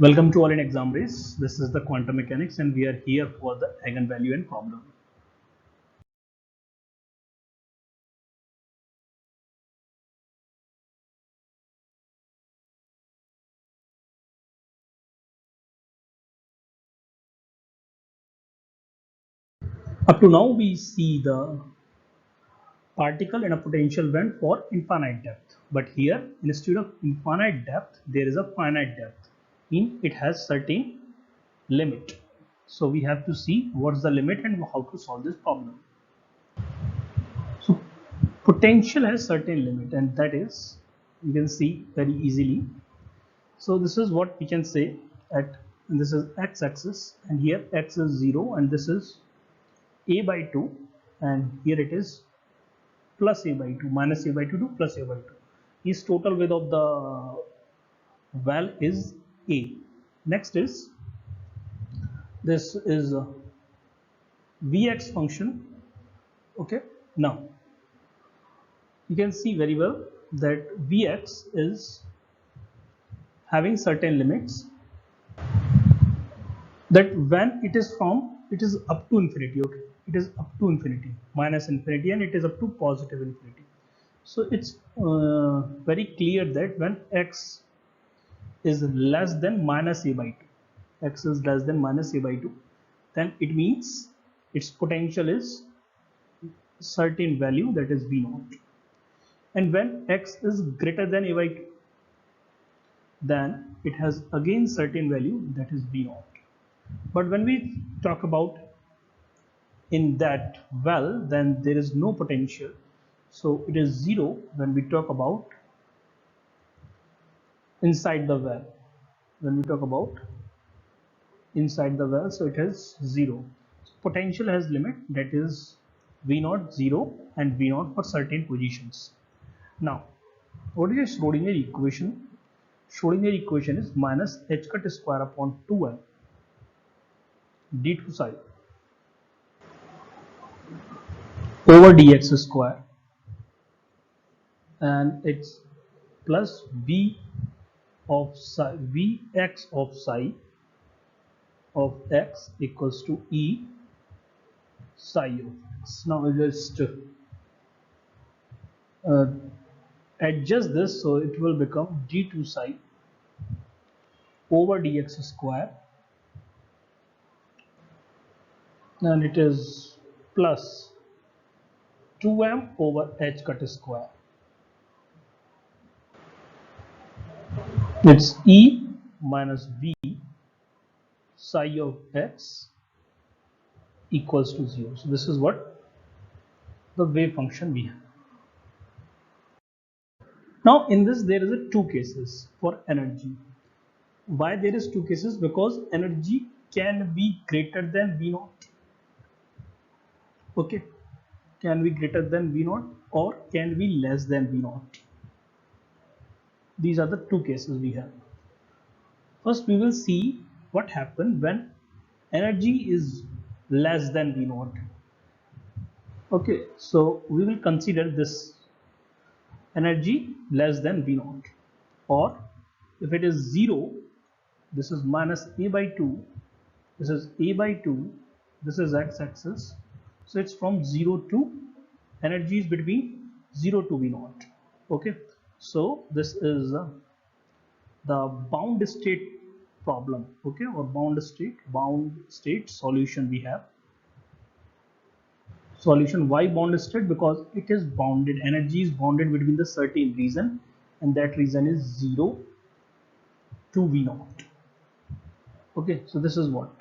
Welcome to all in exam race. This is the quantum mechanics and we are here for the eigenvalue and problem. Up to now we see the particle in a potential band for infinite depth. But here instead of infinite depth there is a finite depth. It has certain limit. So we have to see what's the limit and how to solve this problem. So potential has certain limit and that is you can see very easily. So this is what we can say at, and this is x-axis and here x is 0 and this is a by 2 and here it is plus a by 2 minus a by 2 to plus a by 2. Is total width of the well is a. Next is this is vx function. Okay, now you can see very well that vx is having certain limits, that when it is up to infinity. Okay, it is up to infinity, minus infinity, and it is up to positive infinity. So it's very clear that when x is less than minus a by 2, x is less than minus a by 2, then it means its potential is certain value, that is v naught. And when x is greater than a by 2, then it has again certain value, that is v naught. But when we talk about in that well, then there is no potential, so it is 0 when we talk about inside the well. When we talk about inside the well, so it has 0. So potential has limit, that is v naught 0 and v naught for certain positions. Now what is the Schrodinger equation? Schrodinger equation is minus h cut square upon 2m d2 psi over dx square, and it's plus v of psi, vx of psi of x equals to e psi of x. Now we just adjust this, so it will become d2 psi over dx square, and it is plus 2m over h cut square. It's e minus v psi of x equals to 0. So this is what the wave function we have. Now in this there is a two cases for energy. Why there is two cases? Because energy can be greater than v naught. Okay, can be greater than v naught or can be less than v naught. These are the two cases we have. First we will see what happens when energy is less than v naught. Okay, so we will consider this energy less than v naught, or if it is 0, this is minus a by 2, this is a by 2, this is x-axis, so it's from 0 to, energy is between 0 to v naught. Okay, so this is the bound state problem. Okay, or bound state solution we have. Solution, why bound state? Because it is bounded, energy is bounded between the certain region, and that region is 0 to v naught. Okay, so this is what.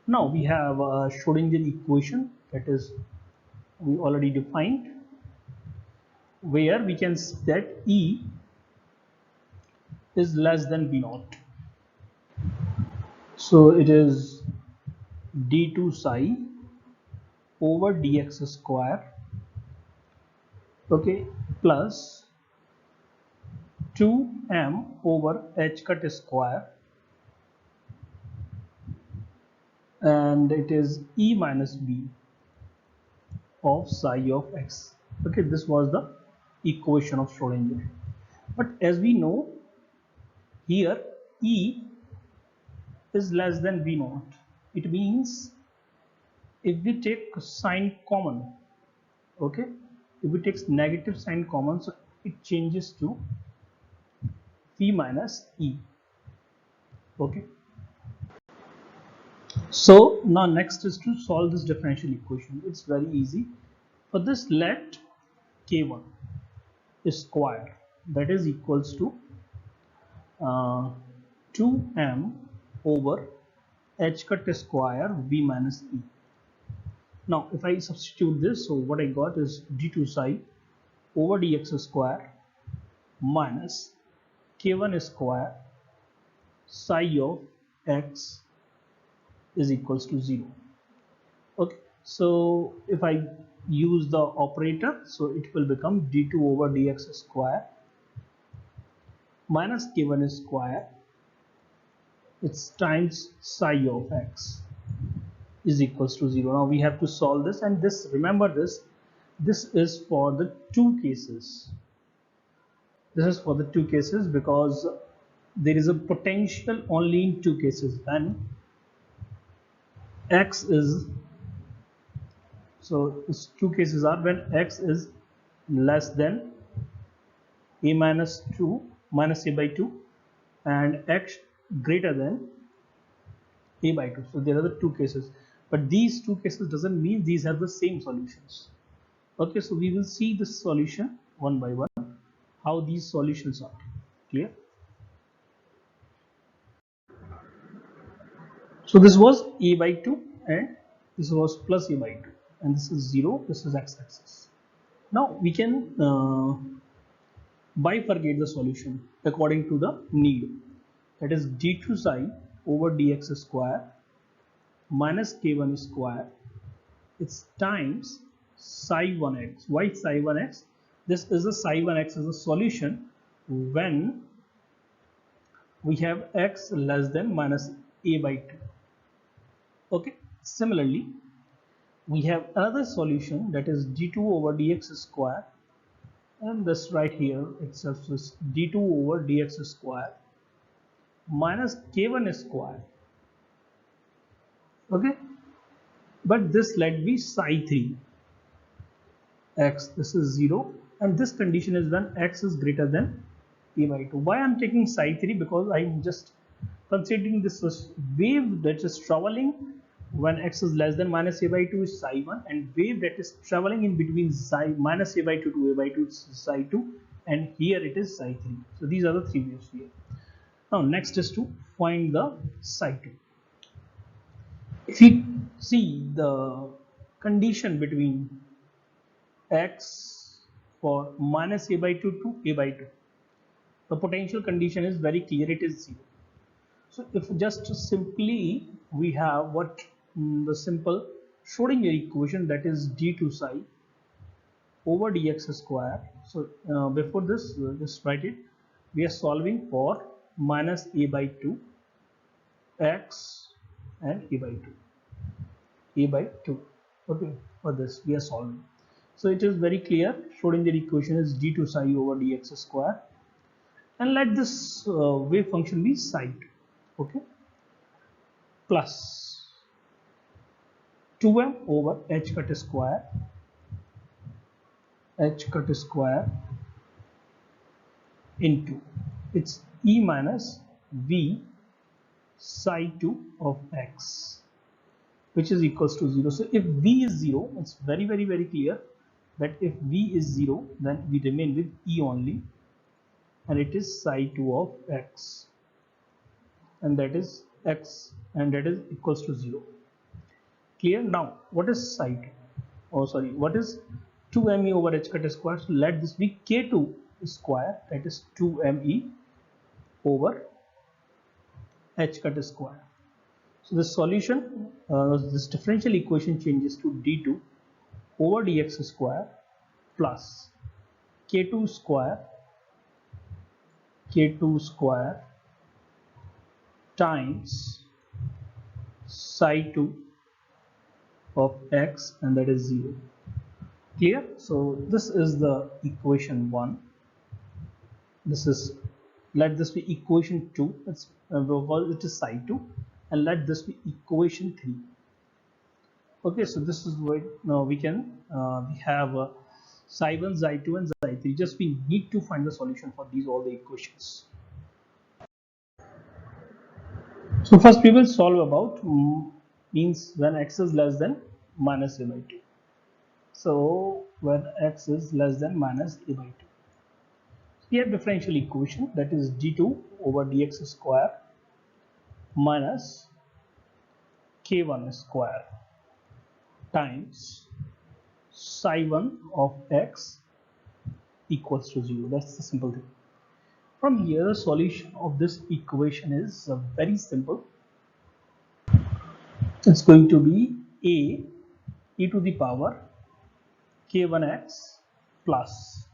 Now we have a Schrodinger equation, that is we already defined, where we can see that E is less than v naught. So it is d2 psi over dx square, okay, plus 2m over h cut square, and it is e minus b of psi of x. Okay, this was the equation of Schrodinger. But as we know, here E is less than V naught. It means if we take sign common, okay, if we take negative sign common, so it changes to V minus E. Okay, so now next is to solve this differential equation. It's very easy. For this, let K1 square, that is equals to 2m over h cut square V minus E. Now if I substitute this, so what I got is d2 psi over dx square minus k1 square psi of x is equals to 0. Okay, so if I use the operator, so it will become d2 over dx square minus k1 square, it's times psi of x is equals to 0. Now we have to solve this, and this, remember this is for the two cases. This is for the two cases because there is a potential only in two cases. When x is, so these two cases are when x is less than a minus 2 minus a by 2 and x greater than a by 2. So there are the two cases, but these two cases doesn't mean these are the same solutions. Okay, so we will see this solution one by one, how these solutions are. Clear? So this was a by 2 and this was plus a by 2, and this is 0, this is x-axis. Now we can bifurcate the solution according to the need, that is d2 psi over dx square minus k1 square, it's times psi 1x. Why psi 1x? This is the psi 1x as a solution when we have x less than minus a by 2. Okay, similarly we have another solution, that is d2 over dx square, and this right here itself is d2 over dx square minus k1 square. Okay, but this let be psi 3 x, this is 0, and this condition is when x is greater than a by 2. Why I'm taking psi 3? Because I'm just considering this wave that is traveling when x is less than minus a by 2 is psi 1, and wave that is traveling in between psi minus a by 2 to a by 2 is psi 2, and here it is psi 3. So these are the three waves here. Now next is to find the psi 2. If you see the condition between x for minus a by 2 to a by 2, the potential condition is very clear, it is 0. So if just simply we have what the simple Schrodinger equation, that is d2 psi over dx square. So before this, just write it, we are solving for minus a by 2 x and a by 2. Okay, for this we are solving. So it is very clear, Schrodinger equation is d2 psi over dx square, and let this wave function be psi 2. Okay, plus 2m over h cut square into, it's e minus v psi 2 of x, which is equals to 0. So if v is 0, it's very clear that if v is 0, then we remain with e only, and it is psi 2 of x, and that is x, and that is equals to 0. Clear? Now what is psi 2? Oh sorry, what is 2me over h cut square? So let this be k2 square, that is 2me over h cut square. So the solution, this differential equation changes to d2 over dx square plus k2 square times psi 2 of x, and that is 0. Clear? So this is the equation 1. This is, let this be equation 2. It's it is psi 2, and let this be equation 3. Okay, so this is what now we can we have psi1, psi2 and psi3. Just we need to find the solution for these all the equations. So first we will solve about means when x is less than minus a by 2. So when x is less than minus a by 2, we have differential equation, that is d2 over dx square minus k1 square times psi1 of x equals to 0. That's the simple thing. From here, the solution of this equation is very simple. It's going to be a e to the power k1x plus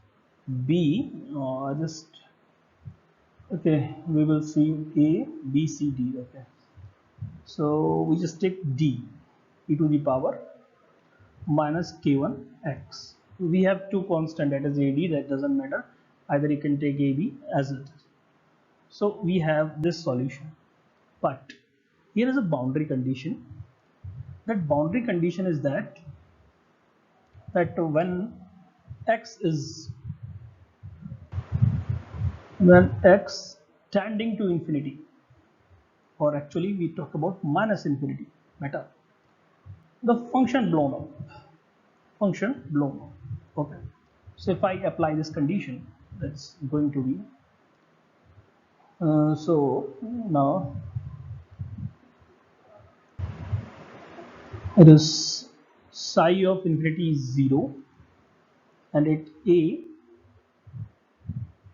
b just okay, we will see a b c d. Okay, so we just take d e to the power minus k1x. We have two constant, that is ad, that doesn't matter, either you can take ab as it is. So we have this solution, but here is a boundary condition. That boundary condition is that when x tending to infinity, or actually we talk about minus infinity better, the function blown up. Okay, so if I apply this condition, that's going to be so now it is psi of infinity is 0 and it a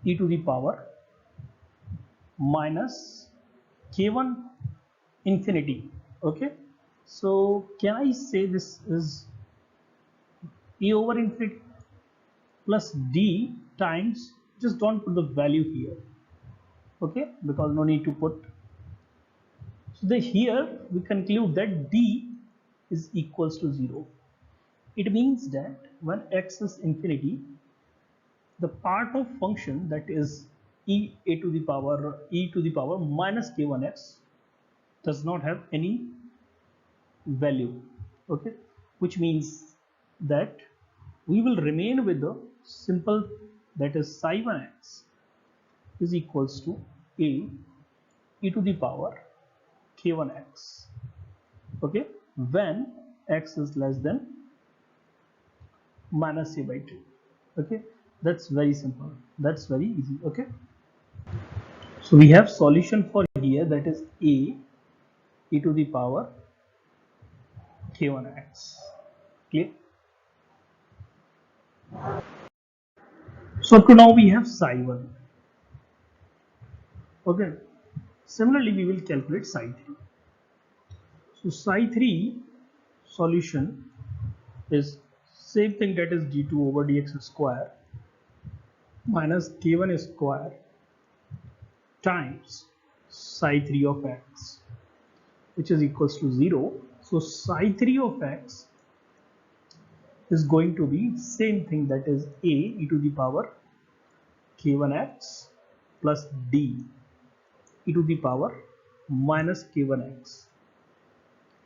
e to the power minus k1 infinity. Okay, so can I say this is e over infinity plus d times, just don't put the value here, okay, because no need to put. So here we conclude that d is equals to 0. It means that when x is infinity, the part of function that is e to the power minus k1x does not have any value. Okay, which means that we will remain with the simple, that is psi1x is equals to a e to the power k1x. Okay, when x is less than minus a by 2. Okay, that's very simple, that's very easy. Okay, so we have solution for here, that is a e to the power k1x. Clear? So up to now we have psi1. Okay, similarly we will calculate psi3. So psi3 solution is same thing, that is d2 over dx square minus k1 square times psi3 of x, which is equals to 0. So psi3 of x is going to be same thing, that is a e to the power k1x plus d e to the power minus k1x.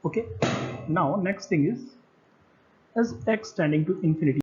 Okay, now next thing is, as x tending to infinity,